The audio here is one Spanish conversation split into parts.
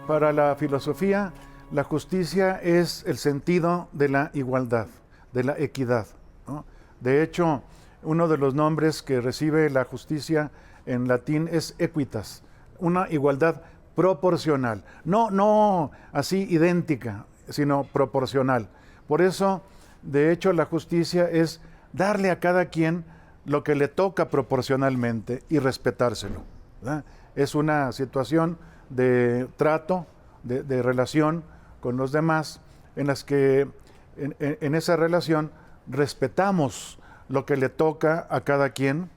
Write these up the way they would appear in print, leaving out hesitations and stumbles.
Para la filosofía, la justicia es el sentido de la igualdad, de la equidad, ¿no? De hecho, uno de los nombres que recibe la justicia en latín es equitas, una igualdad proporcional, no así idéntica, sino proporcional. Por eso, de hecho, la justicia es darle a cada quien lo que le toca proporcionalmente y respetárselo, ¿verdad? Es una situación de trato, de relación con los demás, en las que en esa relación respetamos lo que le toca a cada quien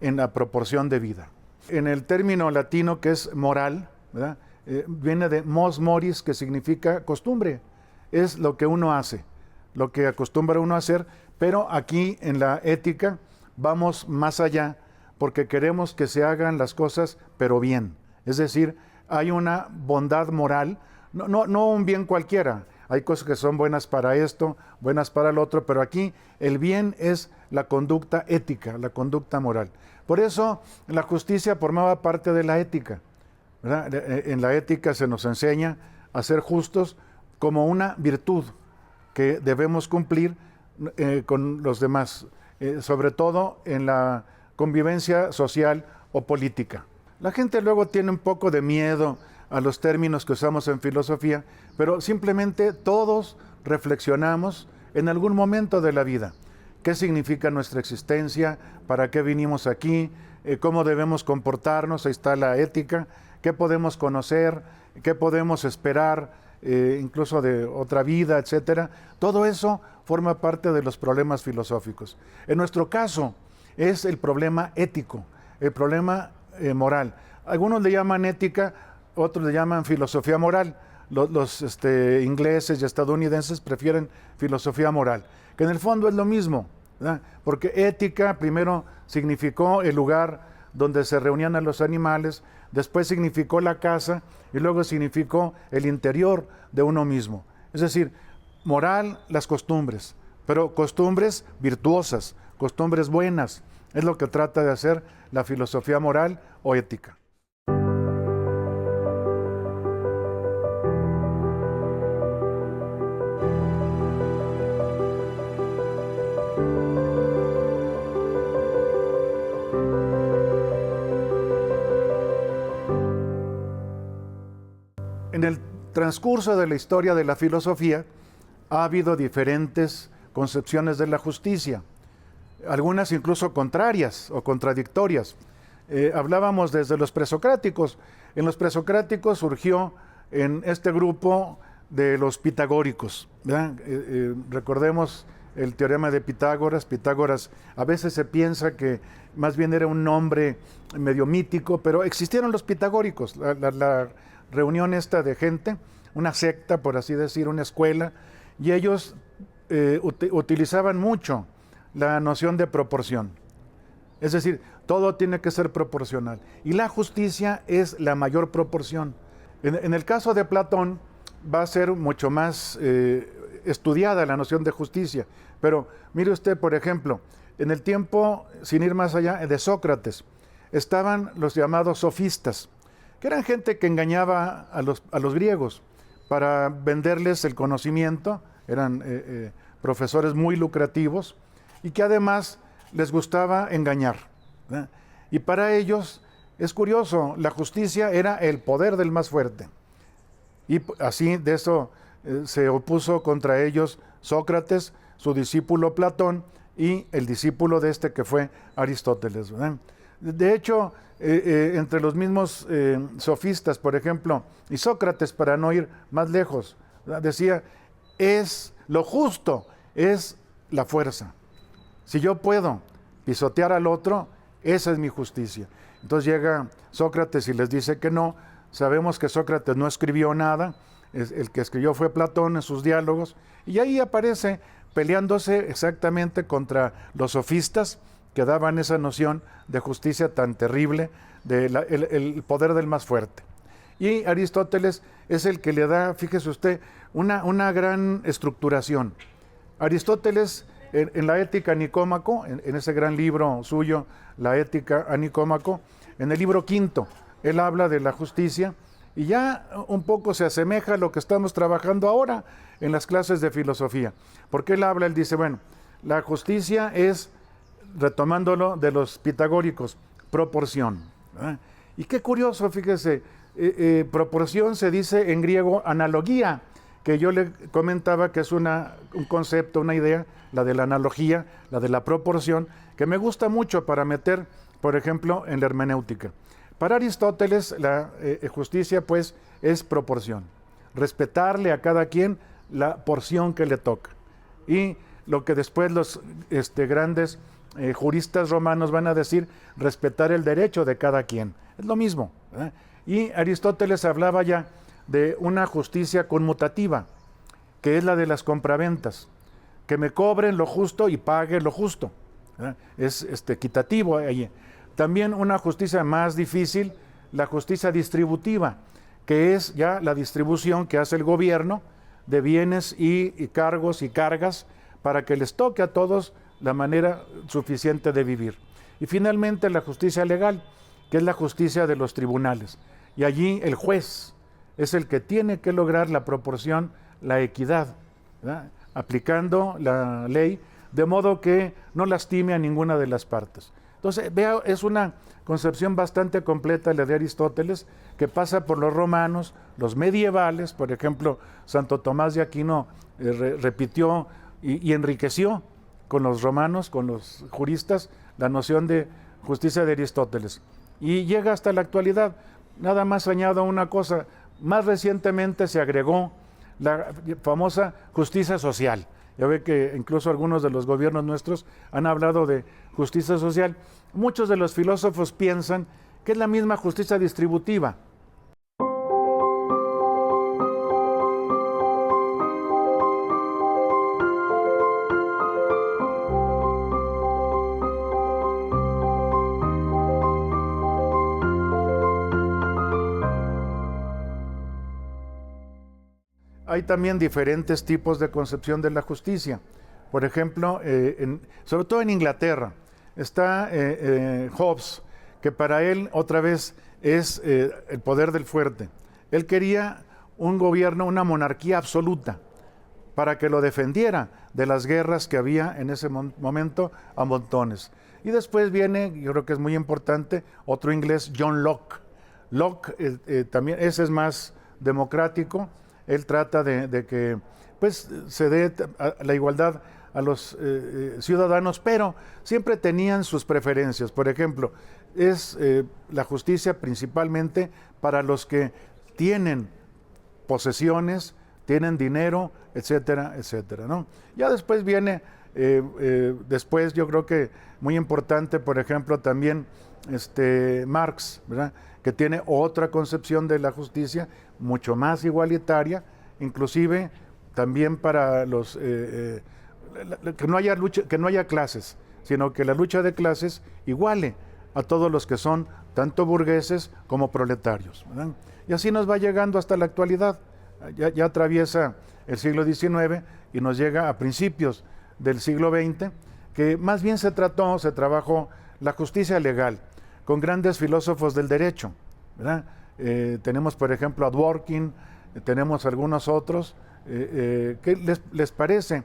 en la proporción de vida. En el término latino que es moral, ¿verdad? Viene de mos moris, que significa costumbre, es lo que uno hace, lo que acostumbra uno a hacer, pero aquí en la ética vamos más allá, porque queremos que se hagan las cosas, pero bien. Es decir, hay una bondad moral, no un bien cualquiera. Hay cosas que son buenas para esto, buenas para el otro, pero aquí el bien es la conducta ética, la conducta moral. Por eso la justicia formaba parte de la ética, ¿verdad? En la ética se nos enseña a ser justos como una virtud que debemos cumplir con los demás, sobre todo en la convivencia social o política. La gente luego tiene un poco de miedo a los términos que usamos en filosofía, pero simplemente todos reflexionamos en algún momento de la vida. ¿Qué significa nuestra existencia? ¿Para qué vinimos aquí? ¿Cómo debemos comportarnos? Ahí está la ética. ¿Qué podemos conocer? ¿Qué podemos esperar? Incluso de otra vida, etcétera. Todo eso forma parte de los problemas filosóficos. En nuestro caso es el problema ético, el problema moral. Algunos le llaman ética, otros le llaman filosofía moral. Los ingleses y estadounidenses prefieren filosofía moral, que en el fondo es lo mismo, ¿verdad? Porque ética primero significó el lugar donde se reunían a los animales, después significó la casa y luego significó el interior de uno mismo. Es decir, moral, las costumbres, pero costumbres virtuosas, costumbres buenas. Es lo que trata de hacer la filosofía moral o ética. En el transcurso de la historia de la filosofía ha habido diferentes concepciones de la justicia, algunas incluso contrarias o contradictorias. Hablábamos desde los presocráticos. En los presocráticos surgió en este grupo de los pitagóricos, ¿verdad? Recordemos el teorema de Pitágoras. Pitágoras a veces se piensa que más bien era un nombre medio mítico, pero existieron los pitagóricos, la reunión esta de gente, una secta, por así decir, una escuela, y ellos utilizaban mucho la noción de proporción. Es decir, todo tiene que ser proporcional. Y la justicia es la mayor proporción. En el caso de Platón va a ser mucho más estudiada la noción de justicia. Pero mire usted, por ejemplo, en el tiempo, sin ir más allá, de Sócrates, estaban los llamados sofistas, que eran gente que engañaba a los griegos para venderles el conocimiento. Eran profesores muy lucrativos y que además les gustaba engañar, ¿verdad? Y para ellos, es curioso, la justicia era el poder del más fuerte. Y así de eso se opuso contra ellos Sócrates, su discípulo Platón y el discípulo de este que fue Aristóteles, ¿verdad? De hecho, entre los mismos sofistas, por ejemplo, y Sócrates, para no ir más lejos, ¿verdad?, decía, lo justo es la fuerza. Si yo puedo pisotear al otro, esa es mi justicia. Entonces llega Sócrates y les dice que no. Sabemos que Sócrates no escribió nada, el que escribió fue Platón en sus diálogos, y ahí aparece peleándose exactamente contra los sofistas que daban esa noción de justicia tan terrible, el poder del más fuerte. Y Aristóteles es el que le da, fíjese usted, una gran estructuración. Aristóteles, en la Ética a Nicómaco, en ese gran libro suyo, la Ética a Nicómaco, en el libro quinto, él habla de la justicia Y ya un poco se asemeja a lo que estamos trabajando ahora en las clases de filosofía. Porque él dice, bueno, la justicia es, retomándolo de los pitagóricos, proporción. ¿Verdad? Y qué curioso, fíjese, proporción se dice en griego analogía, que yo le comentaba que es un concepto, una idea, la de la analogía, la de la proporción, que me gusta mucho para meter, por ejemplo, en la hermenéutica. Para Aristóteles, la justicia, pues, es proporción. Respetarle a cada quien la porción que le toca. Y lo que después los grandes juristas romanos van a decir, respetar el derecho de cada quien. Es lo mismo. ¿Eh? Y Aristóteles hablaba ya de una justicia conmutativa, que es la de las compraventas, que me cobren lo justo y pague lo justo. ¿Eh? Es equitativo allí. También una justicia más difícil, la justicia distributiva, que es ya la distribución que hace el gobierno de bienes y cargos y cargas para que les toque a todos la manera suficiente de vivir. Y finalmente la justicia legal, que es la justicia de los tribunales. Y allí el juez es el que tiene que lograr la proporción, la equidad, ¿verdad? Aplicando la ley de modo que no lastime a ninguna de las partes. Entonces, vea, es una concepción bastante completa la de Aristóteles, que pasa por los romanos, los medievales, por ejemplo, Santo Tomás de Aquino repitió y enriqueció con los romanos, con los juristas, la noción de justicia de Aristóteles. Y llega hasta la actualidad. Nada más añado una cosa, más recientemente se agregó la famosa justicia social. Ya ve que incluso algunos de los gobiernos nuestros han hablado de justicia social. Muchos de los filósofos piensan que es la misma justicia distributiva. Hay también diferentes tipos de concepción de la justicia. Por ejemplo, sobre todo en Inglaterra, está Hobbes, que para él otra vez es el poder del fuerte. Él quería un gobierno, una monarquía absoluta, para que lo defendiera de las guerras que había en ese momento a montones. Y después viene, yo creo que es muy importante, otro inglés, John Locke. Locke también, ese es más democrático. Él trata de que pues, se dé la igualdad a los ciudadanos, pero siempre tenían sus preferencias. Por ejemplo, es la justicia principalmente para los que tienen posesiones, tienen dinero, etcétera, etcétera, ¿no? Ya después viene, después yo creo que muy importante, por ejemplo, también Marx, ¿verdad?, que tiene otra concepción de la justicia, mucho más igualitaria, inclusive también para los que no haya lucha, que no haya clases, sino que la lucha de clases iguale a todos los que son tanto burgueses como proletarios, ¿verdad? Y así nos va llegando hasta la actualidad. Ya atraviesa el siglo XIX y nos llega a principios del siglo XX, que más bien se trabajó la justicia legal con grandes filósofos del derecho, ¿verdad? Tenemos, por ejemplo, a Dworkin, tenemos algunos otros. ¿Qué les parece?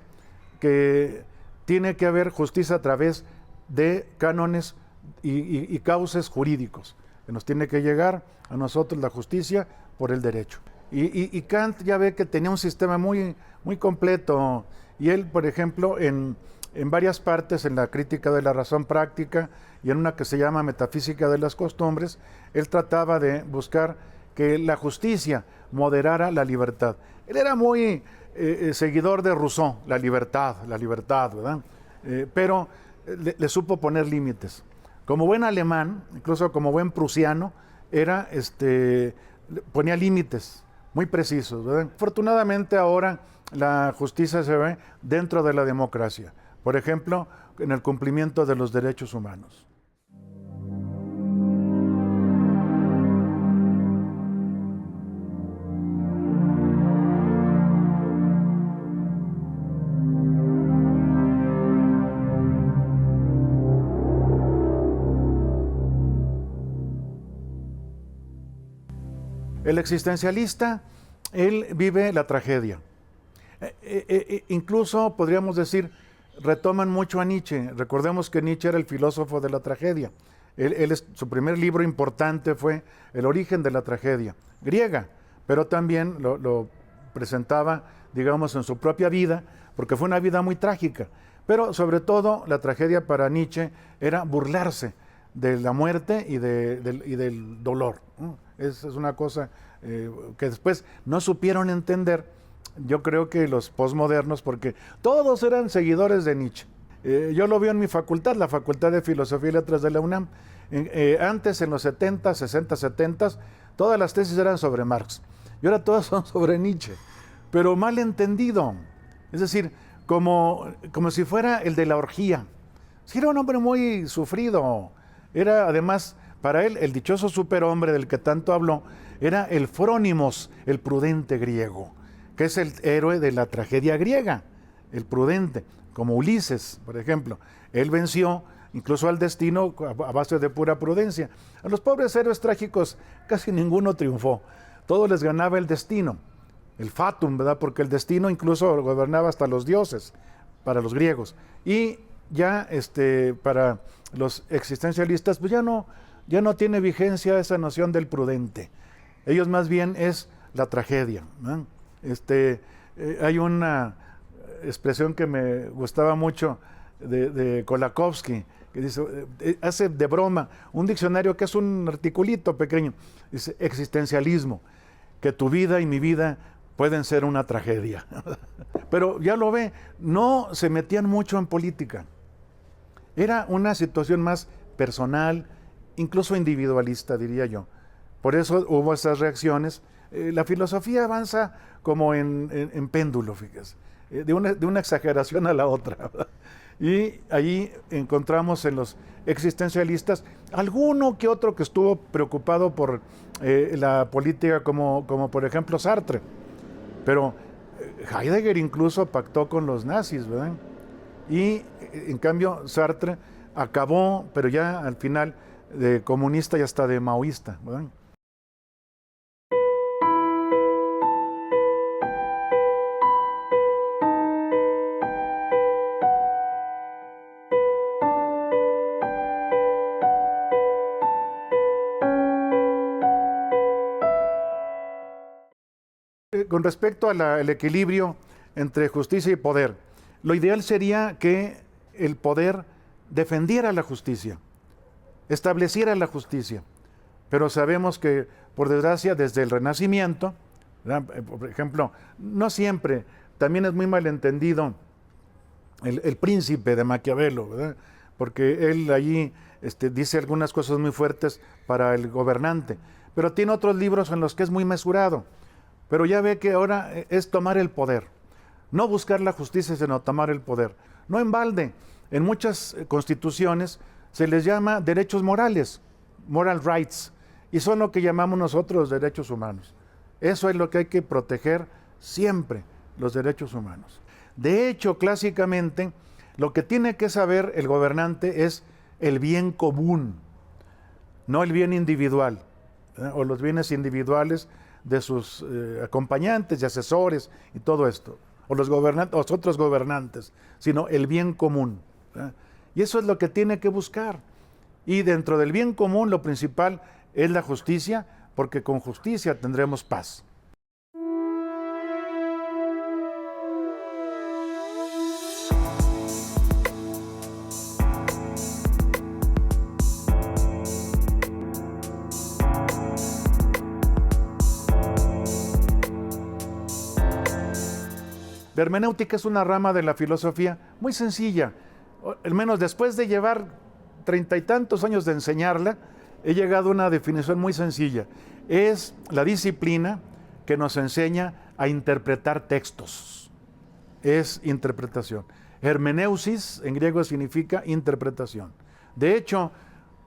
Que tiene que haber justicia a través de cánones y cauces jurídicos, que nos tiene que llegar a nosotros la justicia por el derecho. Y Kant ya ve que tenía un sistema muy, muy completo, y él, por ejemplo, en varias partes, en la crítica de la razón práctica y en una que se llama metafísica de las costumbres, él trataba de buscar que la justicia moderara la libertad. Él era muy seguidor de Rousseau, la libertad, ¿verdad? Pero le supo poner límites. Como buen alemán, incluso como buen prusiano, ponía límites muy precisos, ¿verdad? Afortunadamente ahora la justicia se ve dentro de la democracia. Por ejemplo, en el cumplimiento de los derechos humanos. El existencialista, él vive la tragedia. Incluso podríamos decir, retoman mucho a Nietzsche. Recordemos que Nietzsche era el filósofo de la tragedia. Su primer libro importante fue El origen de la tragedia, griega, pero también lo presentaba, digamos, en su propia vida, porque fue una vida muy trágica. Pero sobre todo la tragedia para Nietzsche era burlarse de la muerte y del dolor. Es una cosa que después no supieron entender, yo creo que los posmodernos, porque todos eran seguidores de Nietzsche. Yo lo veo en mi facultad, la Facultad de Filosofía y Letras de la UNAM. Antes, en los 70, 60, 70, todas las tesis eran sobre Marx. Y ahora todas son sobre Nietzsche. Pero mal entendido. Es decir, como si fuera el de la orgía. Sí, era un hombre muy sufrido. Era, además, para él, el dichoso superhombre del que tanto habló, era el Frónimos, el prudente griego, que es el héroe de la tragedia griega, el prudente, como Ulises, por ejemplo. Él venció incluso al destino a base de pura prudencia. A los pobres héroes trágicos casi ninguno triunfó. Todos les ganaba el destino, el fatum, ¿verdad? Porque el destino incluso gobernaba hasta los dioses, para los griegos. Y ya para los existencialistas, pues ya no tiene vigencia esa noción del prudente. Ellos más bien es la tragedia, ¿no? Hay una expresión que me gustaba mucho de Kolakowski, que dice, hace de broma un diccionario que es un articulito pequeño, dice existencialismo, que tu vida y mi vida pueden ser una tragedia. Pero ya lo ve, no se metían mucho en política. Era una situación más personal, incluso individualista, diría yo. Por eso hubo esas reacciones. La filosofía avanza como en péndulo, fíjese, de una exageración a la otra, ¿verdad? Y allí encontramos en los existencialistas alguno que otro que estuvo preocupado por la política, como por ejemplo Sartre. Pero Heidegger incluso pactó con los nazis, ¿verdad? Y en cambio Sartre acabó, pero ya al final, de comunista y hasta de maoísta, ¿verdad? Con respecto al equilibrio entre justicia y poder, lo ideal sería que el poder defendiera la justicia, estableciera la justicia. Pero sabemos que, por desgracia, desde el Renacimiento, ¿verdad? Por ejemplo, no siempre, también es muy malentendido el príncipe de Maquiavelo, ¿verdad? Porque él allí dice algunas cosas muy fuertes para el gobernante, pero tiene otros libros en los que es muy mesurado. Pero ya ve que ahora es tomar el poder, no buscar la justicia, sino tomar el poder. No en balde, en muchas constituciones se les llama derechos morales, moral rights, y son lo que llamamos nosotros derechos humanos. Eso es lo que hay que proteger siempre, los derechos humanos. De hecho, clásicamente, lo que tiene que saber el gobernante es el bien común, no el bien individual, o los bienes individuales de sus acompañantes y asesores y todo esto, o los otros gobernantes, sino el bien común, ¿verdad? Y eso es lo que tiene que buscar. Y dentro del bien común lo principal es la justicia, porque con justicia tendremos paz. La hermenéutica es una rama de la filosofía muy sencilla. Al menos después de llevar 30 y tantos años de enseñarla, he llegado a una definición muy sencilla. Es la disciplina que nos enseña a interpretar textos. Es interpretación. Hermeneusis en griego significa interpretación. De hecho,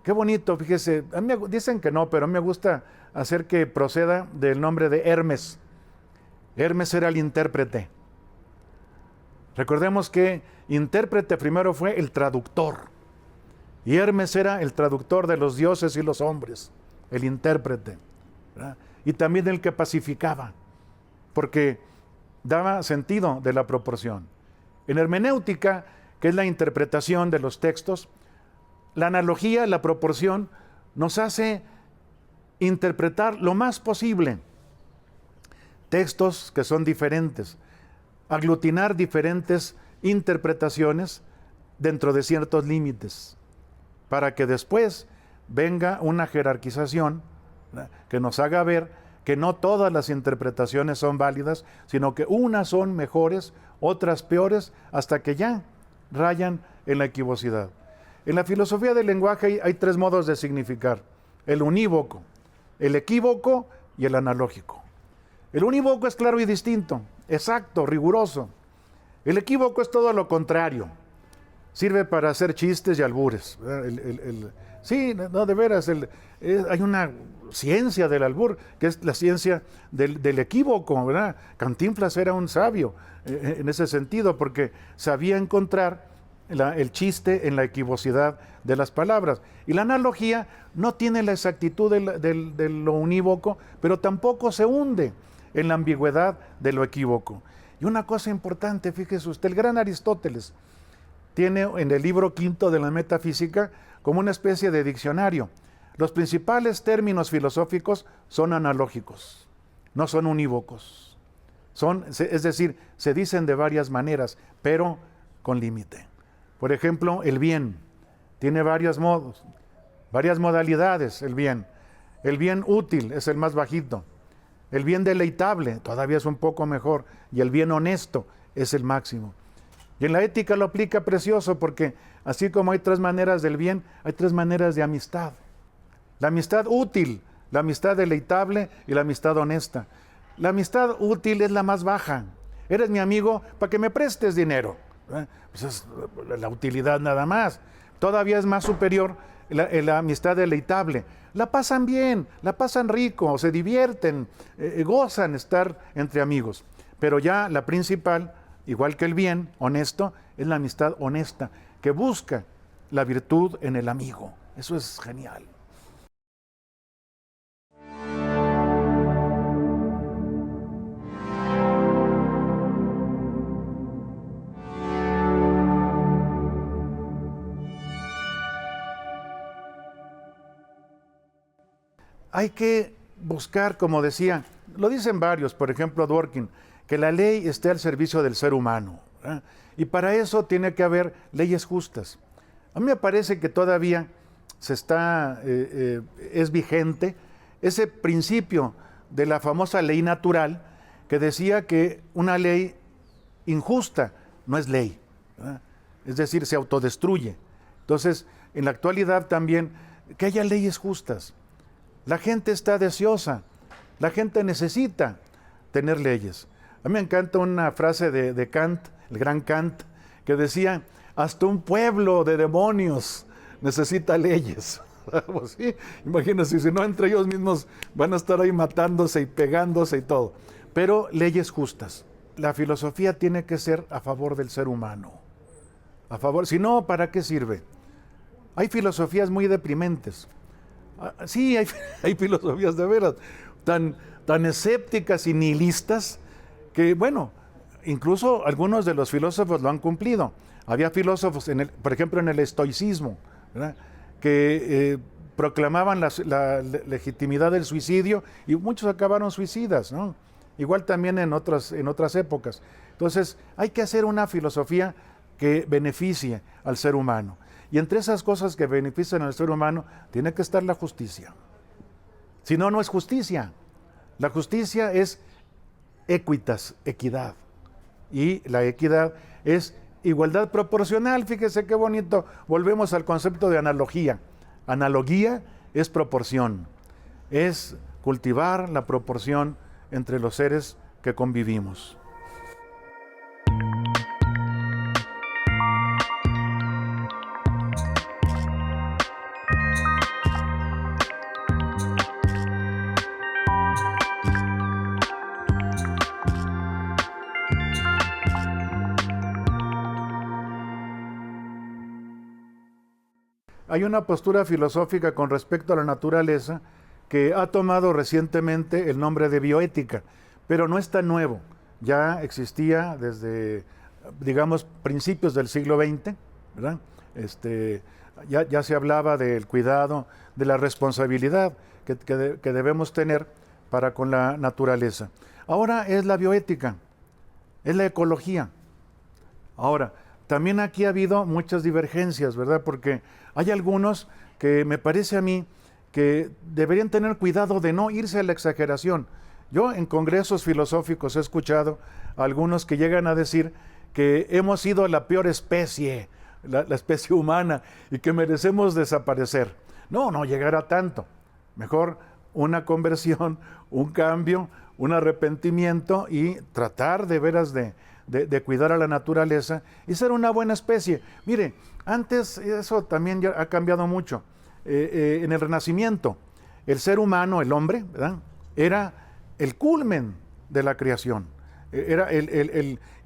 qué bonito, fíjese, a mí dicen que no, pero a mí me gusta hacer que proceda del nombre de Hermes. Hermes era el intérprete. Recordemos que intérprete primero fue el traductor, y Hermes era el traductor de los dioses y los hombres, el intérprete, ¿verdad? y también el que pacificaba, porque daba sentido de la proporción. En hermenéutica, que es la interpretación de los textos, la analogía, la proporción, nos hace interpretar lo más posible textos que son diferentes, aglutinar diferentes interpretaciones dentro de ciertos límites, para que después venga una jerarquización, ¿verdad?, que nos haga ver que no todas las interpretaciones son válidas, sino que unas son mejores, otras peores, hasta que ya rayan en la equivocidad. En la filosofía del lenguaje hay tres modos de significar: el unívoco, el equívoco y el analógico. El unívoco es claro y distinto, exacto, riguroso. El equívoco es todo lo contrario. Sirve para hacer chistes y albures. Sí, no, de veras, hay una ciencia del albur, que es la ciencia del equívoco, ¿verdad? Cantinflas era un sabio en ese sentido, porque sabía encontrar el chiste en la equivocidad de las palabras. Y la analogía no tiene la exactitud de lo unívoco, pero tampoco se hunde en la ambigüedad de lo equívoco. Y una cosa importante, fíjese usted, el gran Aristóteles tiene en el libro quinto de la Metafísica como una especie de diccionario. Los principales términos filosóficos son analógicos, no son unívocos. Es decir, se dicen de varias maneras, pero con límite. Por ejemplo, el bien tiene varios modos, varias modalidades, el bien. El bien útil es el más bajito. El bien deleitable todavía es un poco mejor, y el bien honesto es el máximo. Y en la ética lo aplica precioso, porque así como hay tres maneras del bien, hay tres maneras de amistad. La amistad útil, la amistad deleitable y la amistad honesta. La amistad útil es la más baja. Eres mi amigo para que me prestes dinero. Pues es la utilidad nada más. Todavía es más superior la amistad deleitable. La pasan bien, la pasan rico, se divierten, gozan estar entre amigos. Pero ya la principal, igual que el bien honesto, es la amistad honesta, que busca la virtud en el amigo. Eso es genial. Hay que buscar, como decía, lo dicen varios, por ejemplo Dworkin, que la ley esté al servicio del ser humano, ¿verdad? Y para eso tiene que haber leyes justas. A mí me parece que todavía es vigente ese principio de la famosa ley natural, que decía que una ley injusta no es ley, ¿verdad? Es decir, se autodestruye. Entonces, en la actualidad también, que haya leyes justas. La gente está deseosa, la gente necesita tener leyes. A mí me encanta una frase de Kant, el gran Kant, que decía: hasta un pueblo de demonios necesita leyes. Pues sí, imagínense, si no, entre ellos mismos van a estar ahí matándose y pegándose y todo. Pero leyes justas. La filosofía tiene que ser a favor del ser humano. A favor, si no, ¿para qué sirve? Hay filosofías muy deprimentes. Sí, hay filosofías de veras tan escépticas y nihilistas que, bueno, incluso algunos de los filósofos lo han cumplido. Había filósofos, por ejemplo, en el estoicismo, ¿verdad?, que proclamaban la legitimidad del suicidio, y muchos acabaron suicidas, ¿no? Igual también en otras épocas. Entonces, hay que hacer una filosofía que beneficie al ser humano. Y entre esas cosas que benefician al ser humano, tiene que estar la justicia. Si no, no es justicia. La justicia es equitas, equidad. Y la equidad es igualdad proporcional. Fíjese qué bonito. Volvemos al concepto de analogía. Analogía es proporción. Es cultivar la proporción entre los seres que convivimos. Hay una postura filosófica con respecto a la naturaleza que ha tomado recientemente el nombre de bioética, pero no es tan nuevo. Ya existía desde, digamos, principios del siglo XX, ¿verdad? Ya se hablaba del cuidado, de la responsabilidad que debemos tener para con la naturaleza. Ahora es la bioética, es la ecología. Ahora, también aquí ha habido muchas divergencias, ¿verdad? Porque hay algunos que me parece a mí que deberían tener cuidado de no irse a la exageración. Yo en congresos filosóficos he escuchado a algunos que llegan a decir que hemos sido la peor especie, la especie humana, y que merecemos desaparecer. No llegar a tanto. Mejor una conversión, un cambio, un arrepentimiento y tratar de veras de cuidar a la naturaleza y ser una buena especie. Mire, antes eso también ya ha cambiado mucho. En el Renacimiento, el ser humano, el hombre, ¿verdad?, era el culmen de la creación.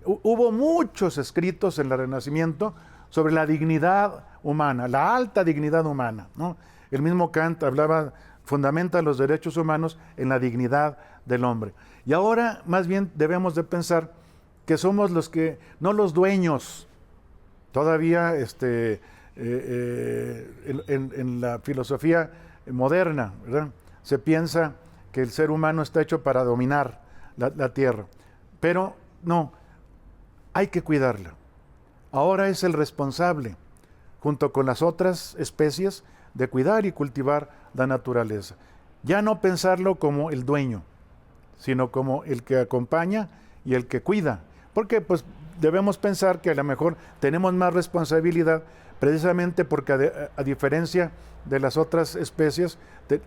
Hubo muchos escritos en el Renacimiento sobre la dignidad humana, la alta dignidad humana, ¿no? El mismo Kant fundamenta los derechos humanos en la dignidad del hombre. Y ahora más bien debemos de pensar que somos los que, no los dueños. Todavía en la filosofía moderna, ¿verdad?, se piensa que el ser humano está hecho para dominar la tierra. Pero no, hay que cuidarla. Ahora es el responsable, junto con las otras especies, de cuidar y cultivar la naturaleza. Ya no pensarlo como el dueño, sino como el que acompaña y el que cuida. Porque pues debemos pensar que a lo mejor tenemos más responsabilidad precisamente porque a diferencia de las otras especies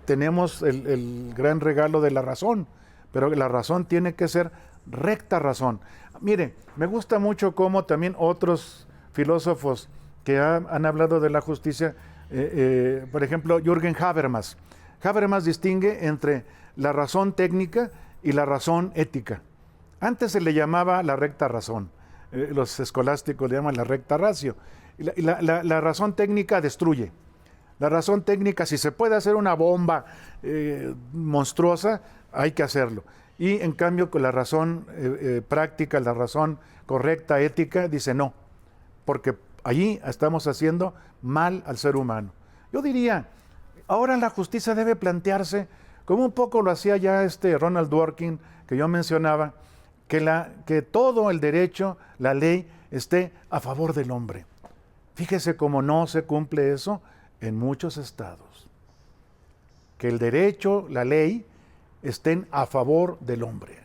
tenemos el gran regalo de la razón, pero la razón tiene que ser recta razón. Mire, me gusta mucho cómo también otros filósofos que han hablado de la justicia, por ejemplo, Jürgen Habermas. Habermas distingue entre la razón técnica y la razón ética. Antes se le llamaba la recta razón, los escolásticos le llaman la recta ratio. La razón técnica destruye. La razón técnica, si se puede hacer una bomba monstruosa, hay que hacerlo. Y en cambio con la razón práctica, la razón correcta, ética, dice no, porque allí estamos haciendo mal al ser humano. Yo diría, ahora la justicia debe plantearse, como un poco lo hacía ya Ronald Dworkin, que yo mencionaba, que todo el derecho, la ley, esté a favor del hombre. Fíjese cómo no se cumple eso en muchos estados. Que el derecho, la ley, estén a favor del hombre.